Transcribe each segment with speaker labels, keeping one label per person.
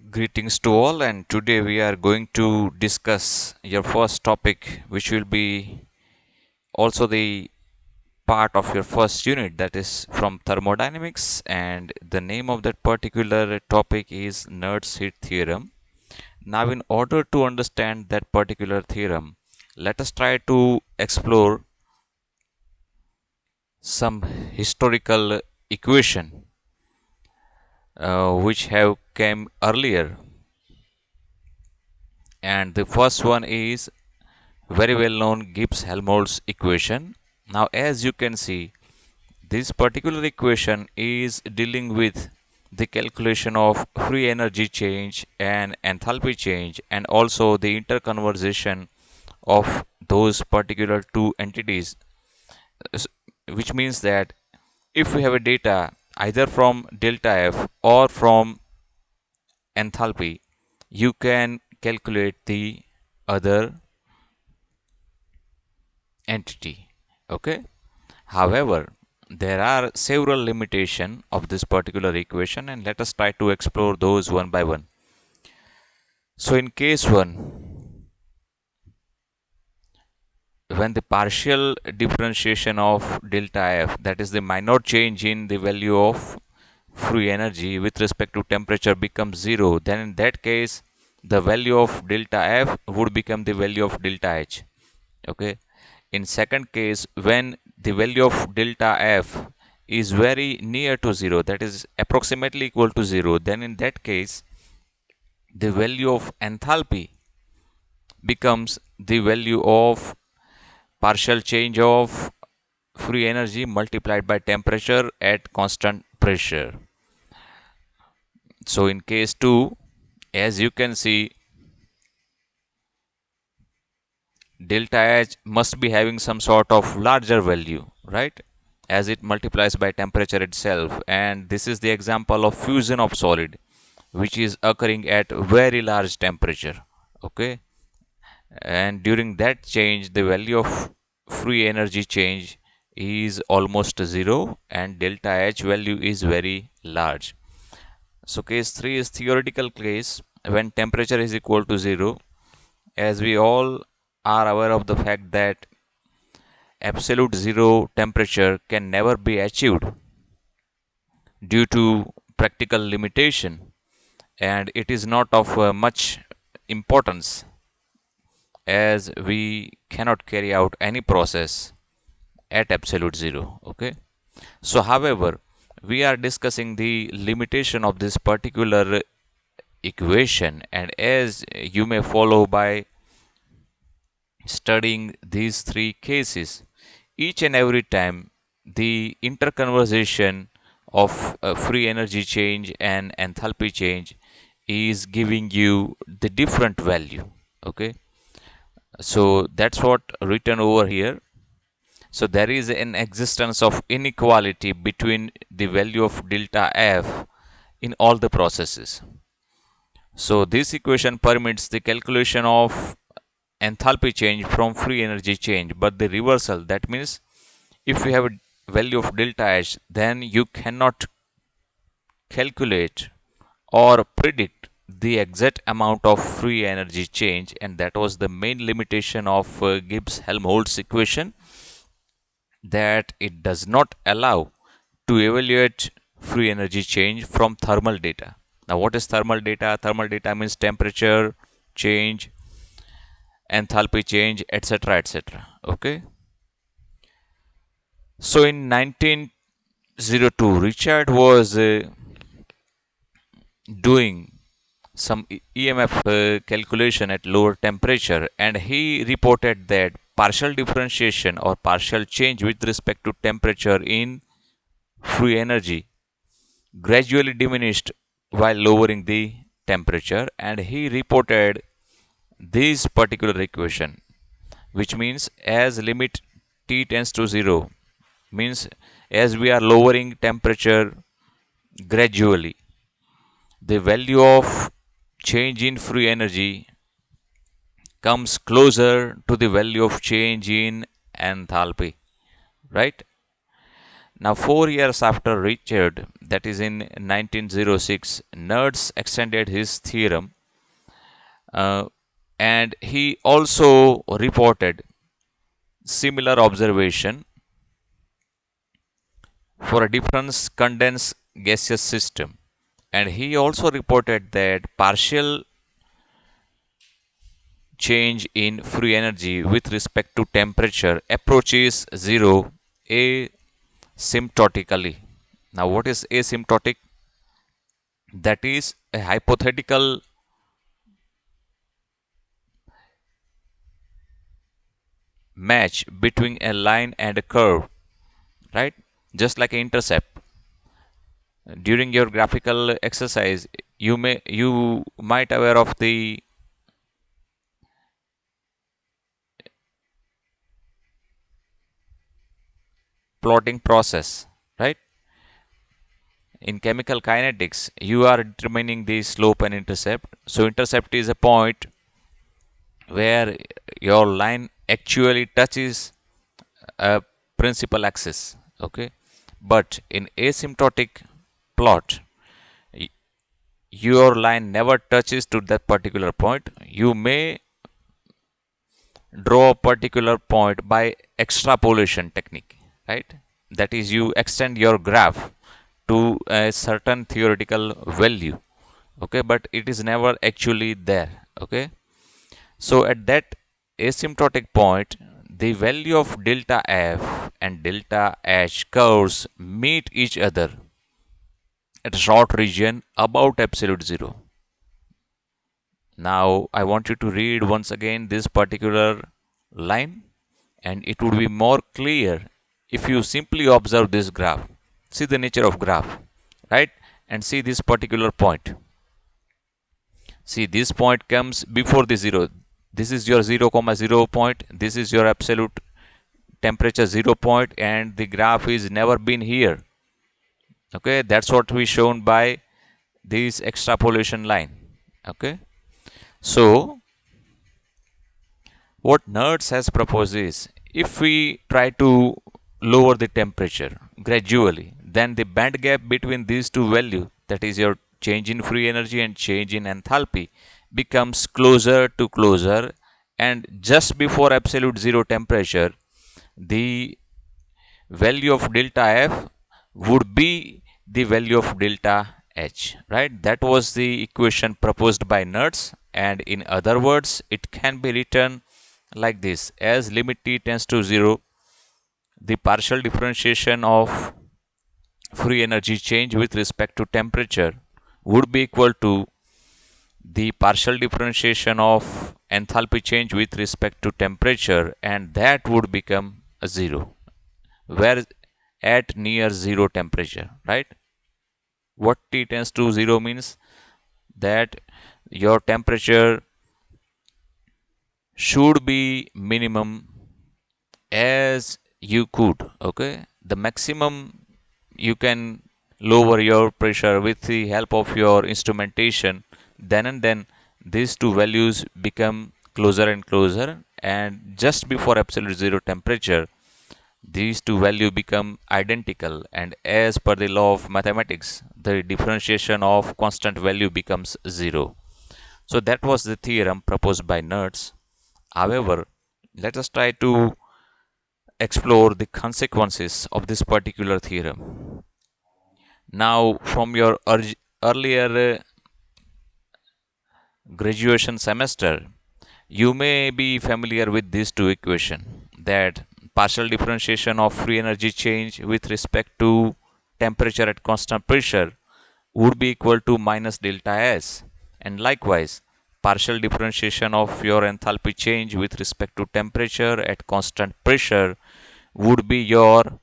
Speaker 1: Greetings to all, and today we are going to discuss your first topic, which will be also the part of your first unit, that is from thermodynamics. And the name of that particular topic is Nernst heat theorem. Now, in order to understand that particular theorem, let us try to explore some historical equation which have came earlier. And the first one is very well known Gibbs-Helmholtz equation. Now, as you can see, this particular equation is dealing with the calculation of free energy change and enthalpy change, and also the interconversation of those particular two entities, which means that if we have a data either from delta F or from enthalpy, you can calculate the other entity. Okay. However, there are several limitations of this particular equation, and let us try to explore those one by one. So in case 1, when the partial differentiation of delta F, that is the minor change in the value of free energy with respect to temperature, becomes 0, then in that case the value of delta F would become the value of delta H. Okay. In second case, when the value of delta F is very near to 0, that is approximately equal to 0, then in that case the value of enthalpy becomes the value of partial change of free energy multiplied by temperature at constant pressure. So in case 2, as you can see, delta H must be having some sort of larger value, right, as it multiplies by temperature itself. And this is the example of fusion of solid, which is occurring at very large temperature. Okay. And during that change, the value of free energy change is almost 0, and delta H value is very large. So case 3 is theoretical case when temperature is equal to 0. As we all are aware of the fact that absolute 0 temperature can never be achieved due to practical limitation, and it is not of much importance as we cannot carry out any process at absolute 0. Okay. So however, we are discussing the limitation of this particular equation, and as you may follow by studying these three cases, each and every time the interconversation of free energy change and enthalpy change is giving you the different value. Okay. So that's what written over here. So there is an existence of inequality between the value of delta F in all the processes. So this equation permits the calculation of enthalpy change from free energy change, but the reversal, that means if you have a value of delta H, then you cannot calculate or predict the exact amount of free energy change, and that was the main limitation of Gibbs-Helmholtz equation, that it does not allow to evaluate free energy change from thermal data. Now, what is thermal data? Thermal data means temperature change, enthalpy change, etc., etc. Okay. So in 1902, Richard was doing some EMF calculation at lower temperature, and he reported that partial differentiation or partial change with respect to temperature in free energy gradually diminished while lowering the temperature, and he reported this particular equation, which means as limit t tends to 0, means as we are lowering temperature gradually, the value of change in free energy comes closer to the value of change in enthalpy, right? Now, 4 years after Richard, that is in 1906, Nernst extended his theorem, uh, and he also reported similar observation for a different condensed gaseous system. And he also reported that partial change in free energy with respect to temperature approaches zero asymptotically. Now, what is asymptotic? That is a hypothetical match between a line and a curve, right? Just like an intercept. During your graphical exercise, you might aware of the plotting process, right? In chemical kinetics, you are determining the slope and intercept. So intercept is a point where your line actually touches a principal axis, okay? But in asymptotic plot, your line never touches to that particular point. You may draw a particular point by extrapolation technique, right? That is, you extend your graph to a certain theoretical value, okay, but it is never actually there, okay. So at that asymptotic point, the value of delta f and delta h curves meet each other at a short region about absolute zero. Now I want you to read once again this particular line, and it would be more clear if you simply observe this graph. See the nature of graph, right? And see this particular point. See, this point comes before the zero. This is your 0, 0 point. This is your absolute temperature 0 point, and the graph is never been here. Okay, that's what we shown by this extrapolation line. Okay, so what Nernst has proposed is, if we try to lower the temperature gradually, then the band gap between these two values, that is your change in free energy and change in enthalpy, becomes closer to closer, and just before absolute zero temperature, the value of delta f would be the value of delta h, right? That was the equation proposed by Nernst, and in other words, it can be written like this: as limit t tends to 0, the partial differentiation of free energy change with respect to temperature would be equal to the partial differentiation of enthalpy change with respect to temperature, and that would become a 0, where at near 0 temperature, right? What t tends to 0 means that your temperature should be minimum as you could, okay. The maximum you can lower your pressure with the help of your instrumentation, then and then these two values become closer and closer, and just before absolute zero temperature these two values become identical, and as per the law of mathematics, the differentiation of constant value becomes zero. So that was the theorem proposed by Nernst. However, let us try to explore the consequences of this particular theorem. Now, from your earlier graduation semester, you may be familiar with these two equations, that partial differentiation of free energy change with respect to temperature at constant pressure would be equal to minus delta S, and likewise partial differentiation of your enthalpy change with respect to temperature at constant pressure would be your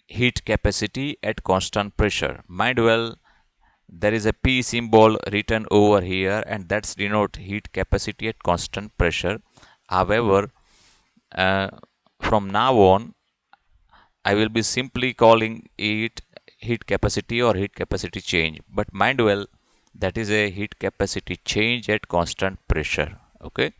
Speaker 1: heat capacity at constant pressure. Mind well, there is a P symbol written over here, and that's denote heat capacity at constant pressure. However, uh, from now on, I will be simply calling it heat capacity or heat capacity change. But mind well, that is a heat capacity change at constant pressure. Okay.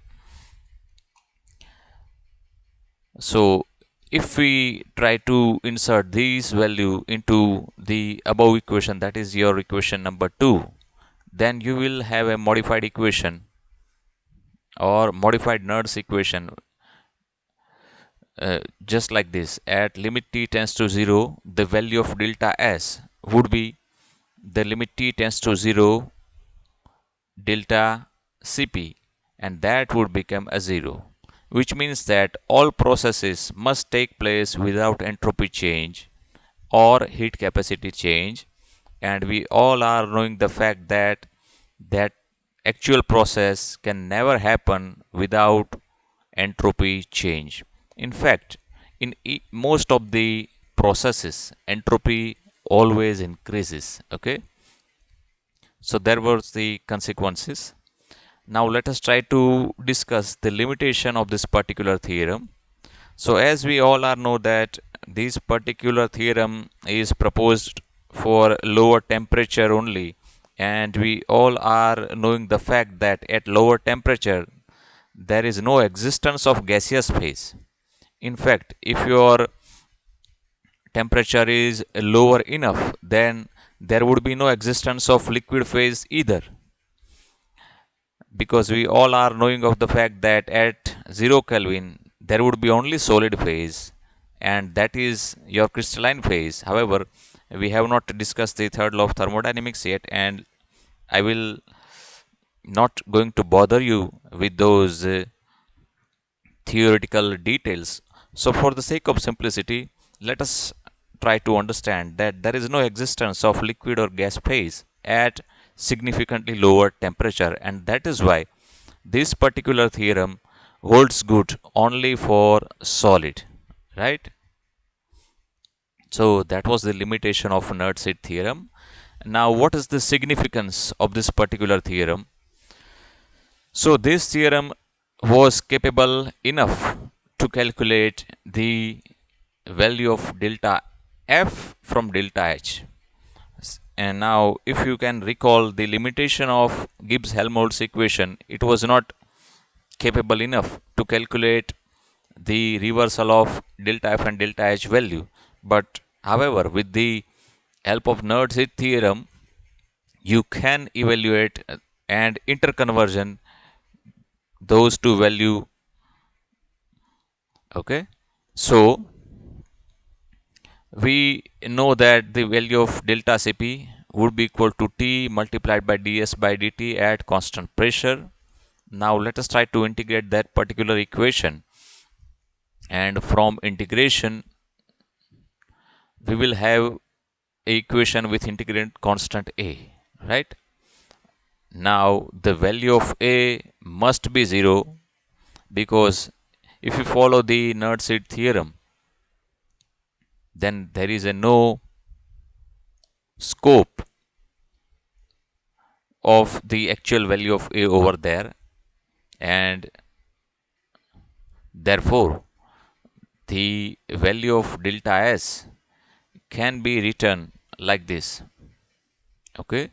Speaker 1: So if we try to insert this value into the above equation, that is your equation number 2, then you will have a modified equation or modified Nernst equation, just like this. At limit t tends to 0, the value of delta S would be the limit t tends to 0 delta Cp, and that would become a 0, which means that all processes must take place without entropy change or heat capacity change, and we all are knowing the fact that that actual process can never happen without entropy change. In fact, in most of the processes, entropy always increases. Okay, so there was the consequences. Now let us try to discuss the limitation of this particular theorem. So as we all are know that this particular theorem is proposed for lower temperature only, and we all are knowing the fact that at lower temperature there is no existence of gaseous phase. In fact, if your temperature is lower enough, then there would be no existence of liquid phase either, because we all are knowing of the fact that at 0 Kelvin there would be only solid phase, and that is your crystalline phase. However, we have not discussed the third law of thermodynamics yet, and I will not going to bother you with those theoretical details. So for the sake of simplicity, let us try to understand that there is no existence of liquid or gas phase at significantly lower temperature, and that is why this particular theorem holds good only for solid, right? So that was the limitation of Nernst theorem. Now what is the significance of this particular theorem? So this theorem was capable enough to calculate the value of delta F from delta H. And now if you can recall the limitation of Gibbs-Helmholtz equation, it was not capable enough to calculate the reversal of delta F and delta H value. But however, with the help of Nernst theorem, you can evaluate and interconversion those two value. Okay, so we know that the value of delta Cp would be equal to T multiplied by ds by dt at constant pressure. Now let us try to integrate that particular equation, and from integration we will have a equation with integrand constant a, right? Now the value of a must be 0, because if you follow the Nernst theorem, then there is a no scope of the actual value of a over there, and therefore the value of delta S can be written like this. Okay,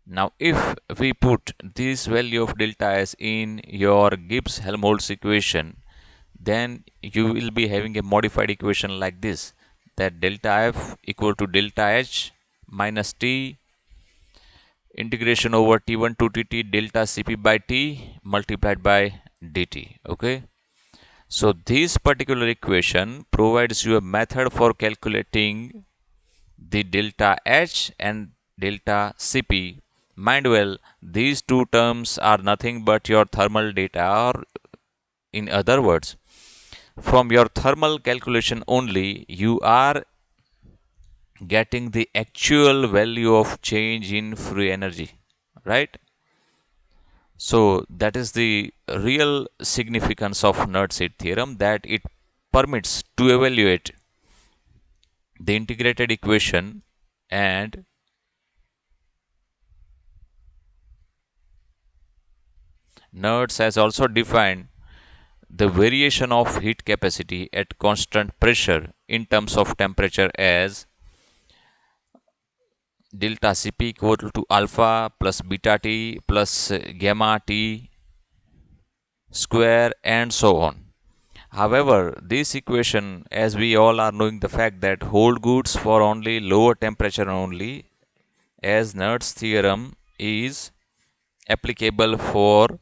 Speaker 1: now if we put this value of delta S in your Gibbs-Helmholtz equation, then you will be having a modified equation like this, that delta F equal to delta H minus T integration over T1 to Tt delta Cp by T multiplied by dt. Okay, so this particular equation provides you a method for calculating the delta H and delta Cp. Mind well, these two terms are nothing but your thermal data, or in other words, from your thermal calculation only, you are getting the actual value of change in free energy, right? So that is the real significance of Nernst theorem, that it permits to evaluate the integrated equation, and Nernst has also defined the variation of heat capacity at constant pressure in terms of temperature as delta Cp equal to alpha plus beta T plus gamma T square and so on. However, this equation, as we all are knowing the fact that hold goods for only lower temperature only, as Nernst's theorem is applicable for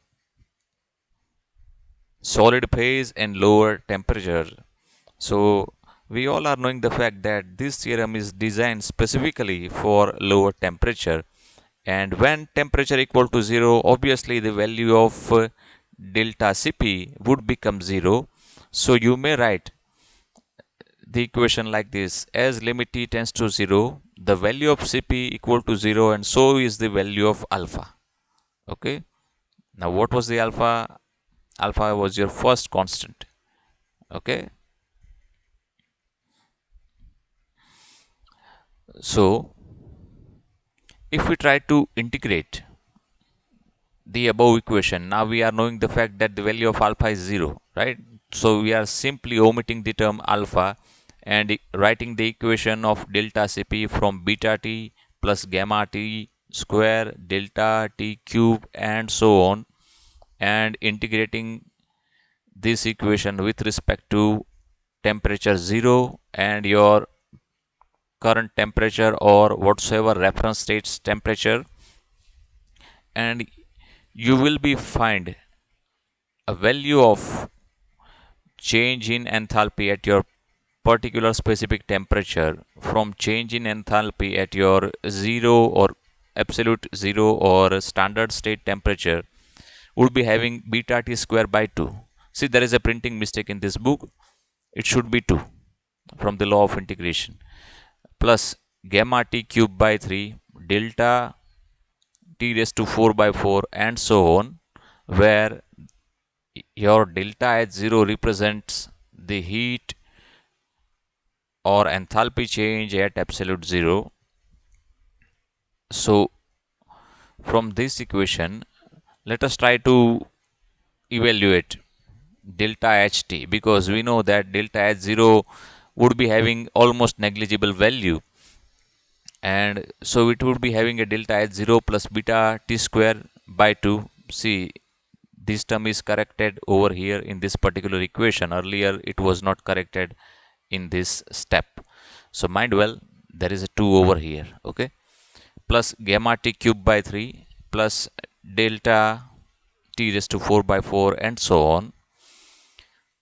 Speaker 1: solid phase and lower temperature. So we all are knowing the fact that this theorem is designed specifically for lower temperature, and when temperature equal to 0, obviously the value of delta Cp would become 0. So you may write the equation like this: as limit t tends to 0, the value of Cp equal to 0, and so is the value of alpha. Okay. Now what was the alpha? Alpha was your first constant. Okay. So if we try to integrate the above equation, now we are knowing the fact that the value of alpha is 0, right? So we are simply omitting the term alpha and writing the equation of delta Cp from beta t plus gamma t square delta t cube and so on, and integrating this equation with respect to temperature 0 and your current temperature or whatsoever reference state's temperature, and you will be find a value of change in enthalpy at your particular specific temperature from change in enthalpy at your 0 or absolute 0 or standard state temperature would be having beta t square by 2. See, there is a printing mistake in this book. It should be 2 from the law of integration plus gamma t cube by 3 delta t raised to 4 by 4 and so on, where your delta H0 represents the heat or enthalpy change at absolute 0. So from this equation, let us try to evaluate delta Ht, because we know that delta H0 would be having almost negligible value, and so it would be having a delta H0 plus beta t square by 2. See, this term is corrected over here in this particular equation. Earlier it was not corrected in this step. So mind well, there is a 2 over here, okay, plus gamma t cube by 3 plus delta t raised to 4 by 4 and so on.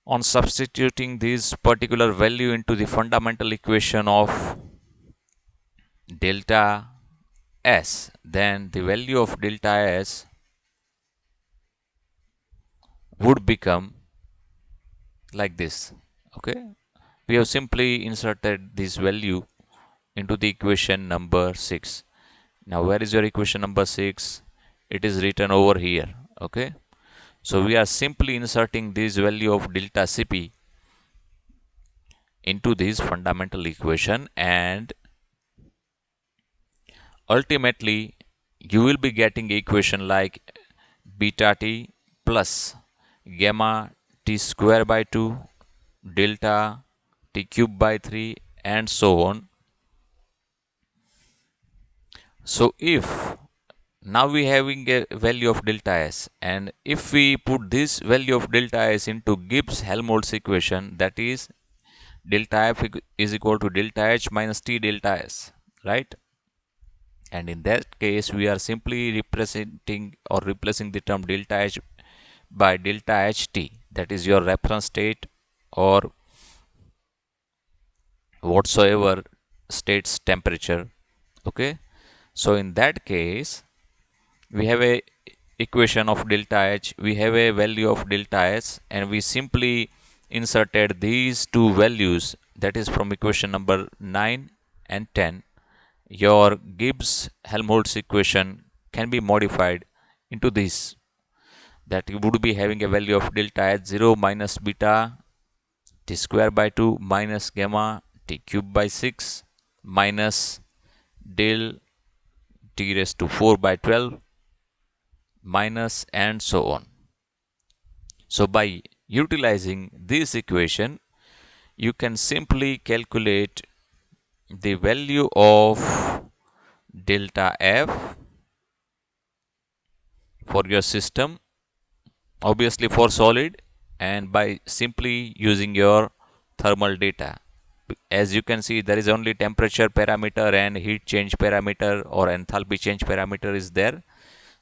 Speaker 1: On substituting this particular value into the fundamental equation of delta S, then the value of delta S would become like this. Okay, we have simply inserted this value into the equation number 6. Now where is your equation number 6? It is written over here. Okay, so we are simply inserting this value of delta Cp into this fundamental equation, and ultimately you will be getting equation like beta t plus gamma t square by 2 delta t cube by 3 and so on. So if now we having a value of delta S, and if we put this value of delta S into Gibbs-Helmholtz equation, that is delta F is equal to delta H minus T delta S, right? And in that case we are simply representing or replacing the term delta H by delta Ht, that is your reference state or whatsoever state's temperature. Okay, so in that case we have a equation of delta H, we have a value of delta S, and we simply inserted these two values, that is from equation number 9 and 10. Your Gibbs-Helmholtz equation can be modified into this, that you would be having a value of delta H0 minus beta t square by 2 minus gamma t cube by 6 minus del t raised to 4 by 12 minus and so on. So by utilizing this equation, you can simply calculate the value of delta F for your system, obviously for solid, and by simply using your thermal data. As you can see, there is only temperature parameter and heat change parameter or enthalpy change parameter is there.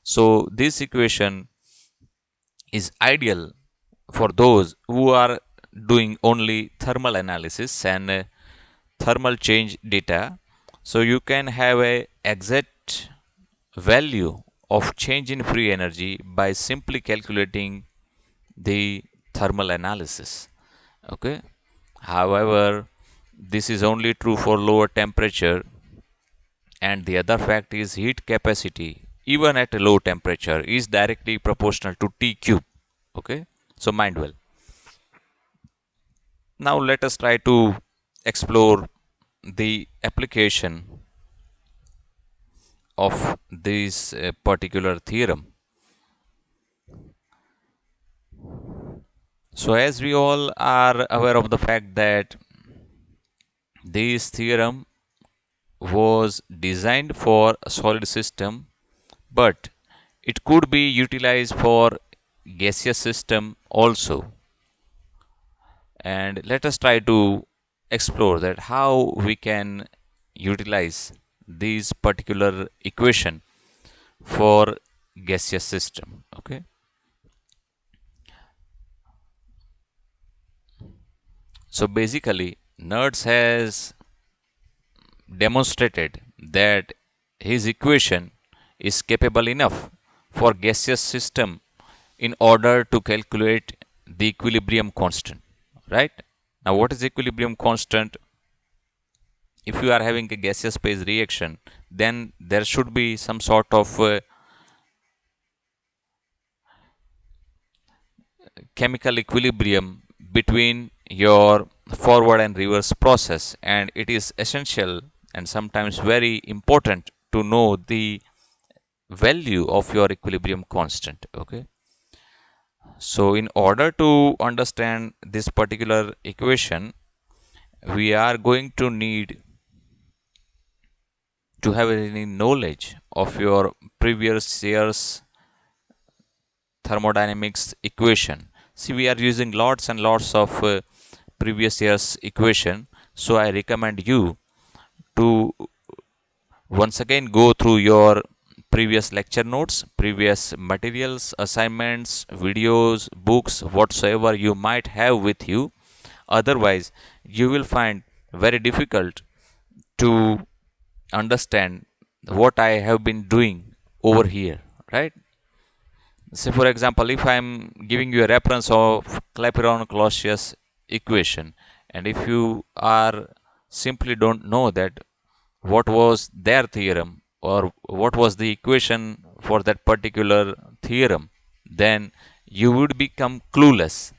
Speaker 1: So this equation is ideal for those who are doing only thermal analysis and thermal change data. So you can have a exact value of change in free energy by simply calculating the thermal analysis. Okay. However, this is only true for lower temperature, and the other fact is heat capacity even at a low temperature is directly proportional to T cube. Okay. So mind well. Now let us try to explore the application of this particular theorem. So as we all are aware of the fact that this theorem was designed for a solid system, but it could be utilized for gaseous system also. And let us try to explore that how we can utilize this particular equation for gaseous system. Okay. So basically, Nernst has demonstrated that his equation is capable enough for gaseous system in order to calculate the equilibrium constant, right? Now what is equilibrium constant? If you are having a gaseous phase reaction, then there should be some sort of chemical equilibrium between your forward and reverse process, and it is essential and sometimes very important to know the value of your equilibrium constant. Okay, so in order to understand this particular equation, we are going to need to have any knowledge of your previous year's thermodynamics equation. See, we are using lots and lots of previous year's equation, so I recommend you to once again go through your previous lecture notes, previous materials, assignments, videos, books, whatsoever you might have with you. Otherwise, you will find very difficult to understand what I have been doing over here, right? Say, for example, if I am giving you a reference of Clapeyron-Clausius equation, and if you are simply don't know that what was their theorem or what was the equation for that particular theorem, then you would become clueless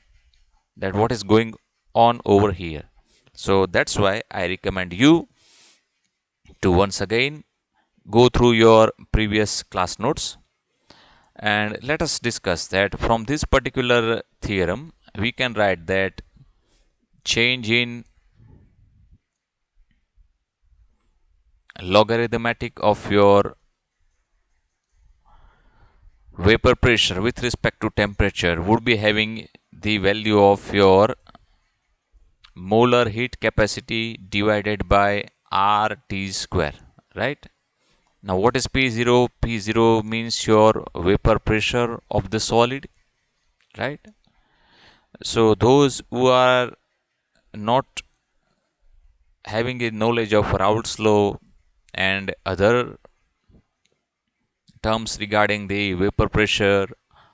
Speaker 1: that what is going on over here. So that's why I recommend you to once again go through your previous class notes, and let us discuss that from this particular theorem we can write that change in logarithmatic of your vapor pressure with respect to temperature would be having the value of your molar heat capacity divided by RT square, right? Now what is P0? P0 means your vapor pressure of the solid, right? So those who are not having a knowledge of Raoult's law and other terms regarding the vapor pressure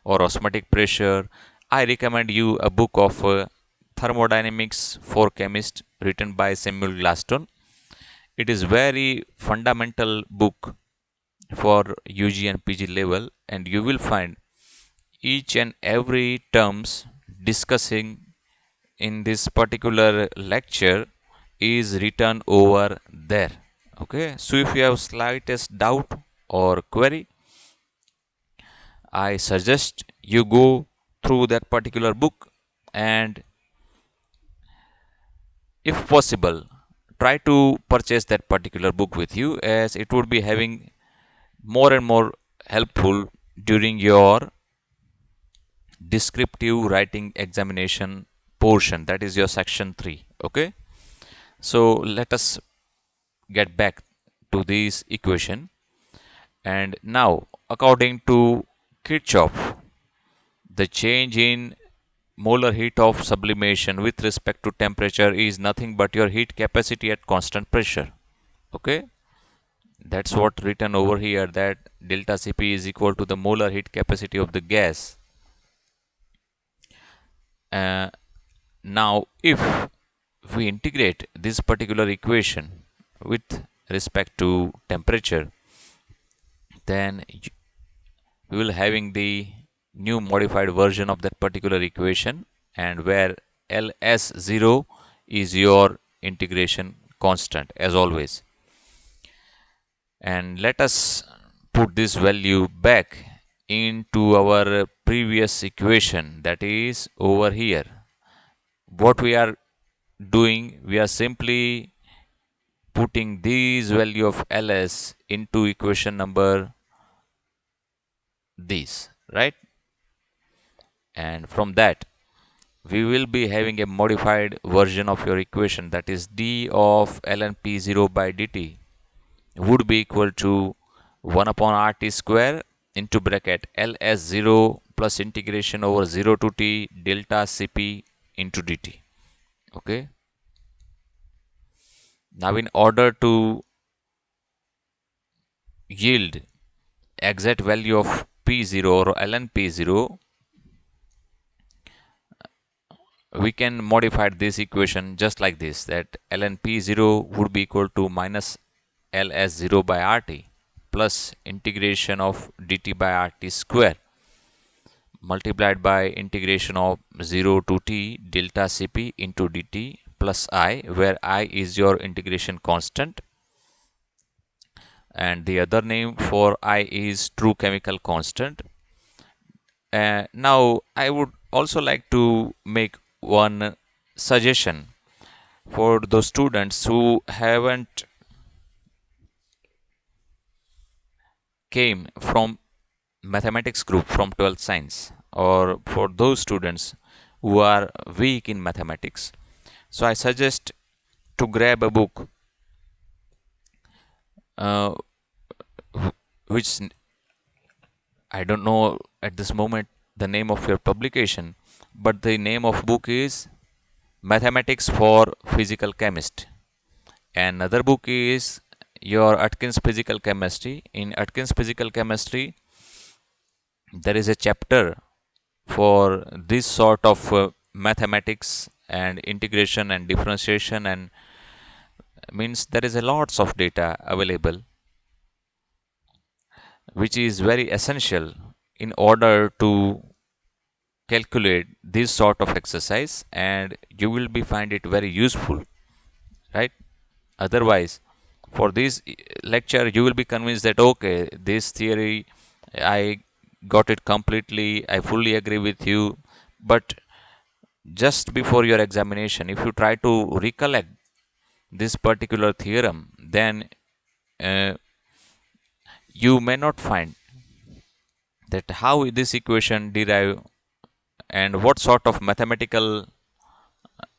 Speaker 1: or osmotic pressure, I recommend you a book of Thermodynamics for Chemists written by Samuel Glaston. It is very fundamental book for UG and PG level, and you will find each and every terms discussing in this particular lecture is written over there. Okay, so if you have slightest doubt or query, I suggest you go through that particular book, and if possible try to purchase that particular book with you, as it would be having more and more helpful during your descriptive writing examination portion, that is your section 3. Okay, so let us get back to this equation. And now, according to Kirchhoff, the change in molar heat of sublimation with respect to temperature is nothing but your heat capacity at constant pressure. Okay, that's what written over here, that delta Cp is equal to the molar heat capacity of the gas. Now, if we integrate this particular equation with respect to temperature, then we will having the new modified version of that particular equation, and where LS0 is your integration constant as always. And let us put this value back into our previous equation, that is over here. What we are doing, we are simply putting this value of Ls into equation number this, right? And from that we will be having a modified version of your equation, that is d of ln p0 by dt would be equal to 1 upon RT square into bracket LS0 plus integration over 0 to t delta Cp into dt. Okay. Now, in order to yield exact value of P0 or ln P0, we can modify this equation just like this, that ln P0 would be equal to minus LS0 by RT plus integration of dt by RT square multiplied by integration of 0 to t delta Cp into dt plus I, where I is your integration constant and the other name for I is true chemical constant. Now, I would also like to make one suggestion for those students who haven't came from mathematics group from 12th science, or for those students who are weak in mathematics. So I suggest to grab a book which I don't know at this moment the name of your publication, but the name of book is Mathematics for Physical Chemist. Another book is your Atkins Physical Chemistry. In Atkins Physical Chemistry, there is a chapter for this sort of mathematics and integration and differentiation, and means there is a lots of data available which is very essential in order to calculate this sort of exercise, and you will be find it very useful, right? Otherwise, for this lecture you will be convinced that okay, this theory I got it completely, I fully agree with you, but just before your examination, if you try to recollect this particular theorem, then uh, you may not find that how this equation derive and what sort of mathematical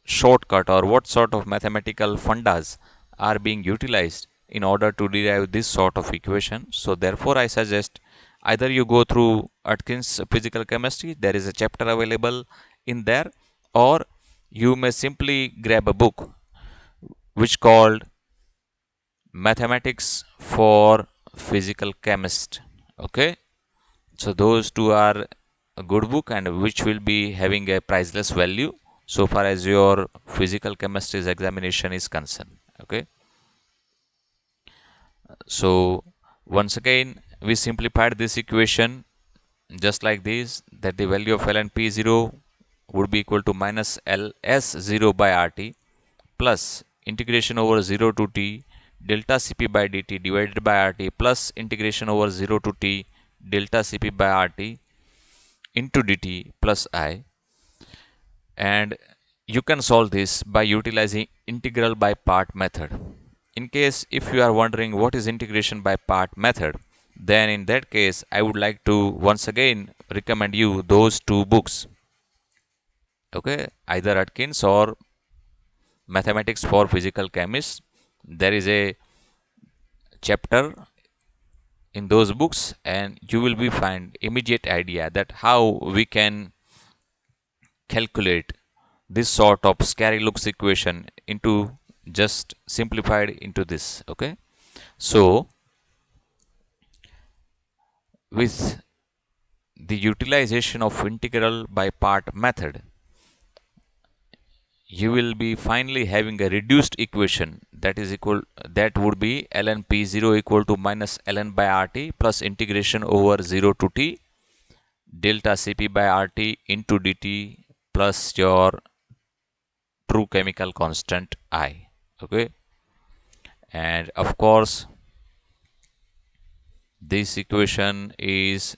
Speaker 1: shortcut or what sort of mathematical fundas are being utilized in order to derive this sort of equation. So therefore I suggest either you go through Atkins Physical Chemistry, there is a chapter available in there, or you may simply grab a book which called Mathematics for Physical Chemist. Okay, so those two are a good book and which will be having a priceless value so far as your physical chemistry's examination is concerned. Okay, so once again we simplified this equation just like this, that the value of ln p0 would be equal to minus ls0 by RT plus integration over 0 to t delta Cp by dt divided by RT plus integration over 0 to t delta Cp by RT into dt plus I. And you can solve this by utilizing integral by part method. In case if you are wondering what is integration by part method, then in that case I would like to once again recommend you those two books. Okay, either Atkins or Mathematics for Physical Chemists. There is a chapter in those books, and you will be find immediate idea that how we can calculate this sort of scary looks equation into just simplified into this. Okay, so with the utilization of integral by part method, you will be finally having a reduced equation that would be ln p0 equal to minus ln by rt plus integration over 0 to t delta cp by rt into dt plus your true chemical constant I. Okay, and of course this equation is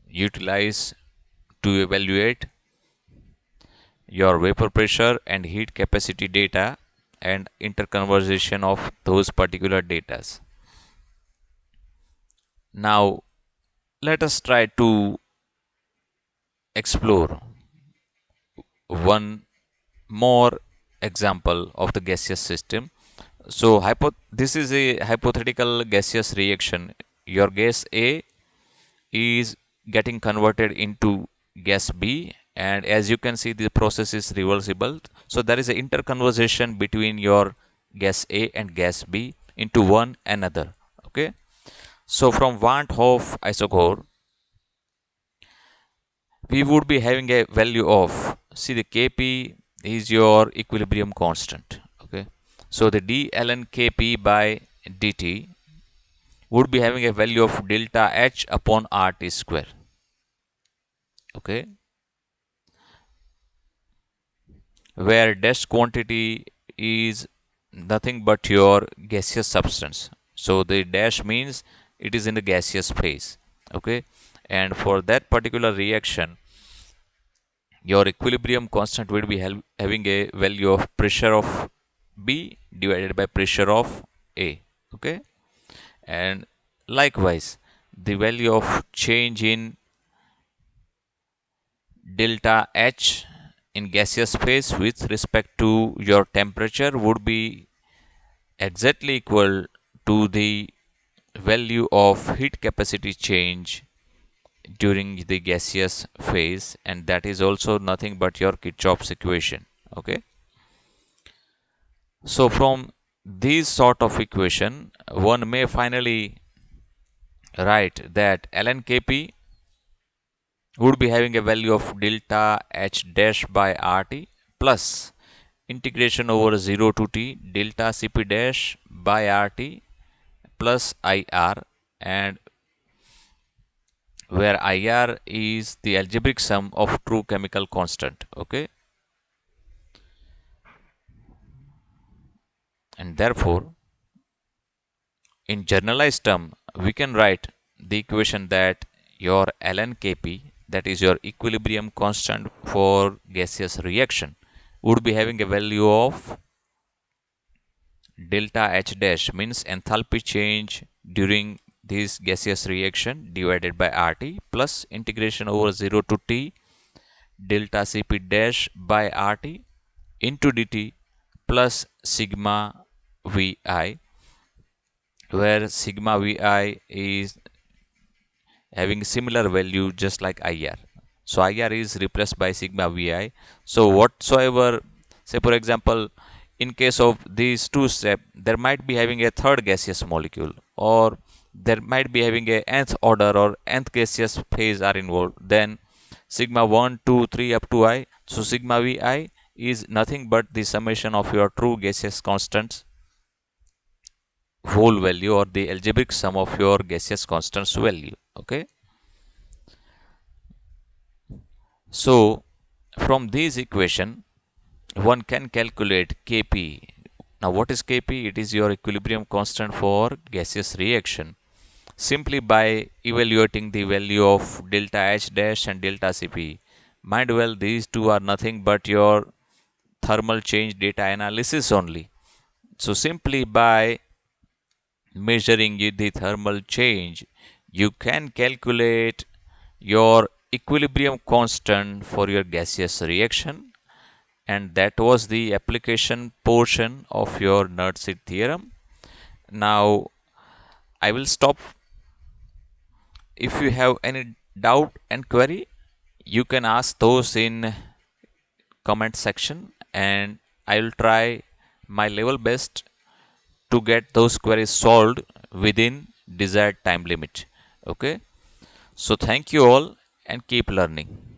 Speaker 1: utilized to evaluate your vapor pressure and heat capacity data and interconversation of those particular data. Now let us try to explore one more example of the gaseous system. So this is a hypothetical gaseous reaction. Your gas A is getting converted into gas B, and as you can see the process is reversible. So there is an interconversation between your gas A and gas B into one another. Okay, so from Van't Hoff isochore we would be having a value of, see, the Kp is your equilibrium constant. Okay, so the d ln Kp by dt would be having a value of delta H upon RT square. Okay, where dash quantity is nothing but your gaseous substance. So the dash means it is in the gaseous phase. Okay, and for that particular reaction, your equilibrium constant will be having a value of pressure of B divided by pressure of A. Okay, and likewise the value of change in delta H in gaseous phase with respect to your temperature would be exactly equal to the value of heat capacity change during the gaseous phase, and that is also nothing but your Kirchhoff's equation. Okay, so from these sort of equation one may finally write that ln Kp would be having a value of delta H dash by RT plus integration over 0 to T delta Cp dash by RT plus IR, and where IR is the algebraic sum of true chemical constant. Okay, and therefore in generalized term we can write the equation that your ln Kp, that is your equilibrium constant for gaseous reaction, would be having a value of delta H dash means enthalpy change during this gaseous reaction divided by RT plus integration over 0 to T delta Cp dash by RT into dt plus sigma Vi, where sigma Vi is having similar value just like IR. So IR is replaced by sigma Vi. So whatsoever, say for example, in case of these two steps, there might be having a third gaseous molecule, or there might be having a nth order or nth gaseous phase are involved. Then sigma 1, 2, 3 up to I. So sigma Vi is nothing but the summation of your true gaseous constants whole value, or the algebraic sum of your gaseous constants value. Okay, so from this equation one can calculate Kp. Now what is Kp? It is your equilibrium constant for gaseous reaction, simply by evaluating the value of delta H dash and delta Cp. Mind well, these two are nothing but your thermal change data analysis only. So simply by measuring the thermal change, you can calculate your equilibrium constant for your gaseous reaction, and that was the application portion of your Nernst theorem. Now I will stop. If you have any doubt and query, you can ask those in comment section, and I will try my level best to get those queries solved within desired time limit. Okay, so thank you all and keep learning.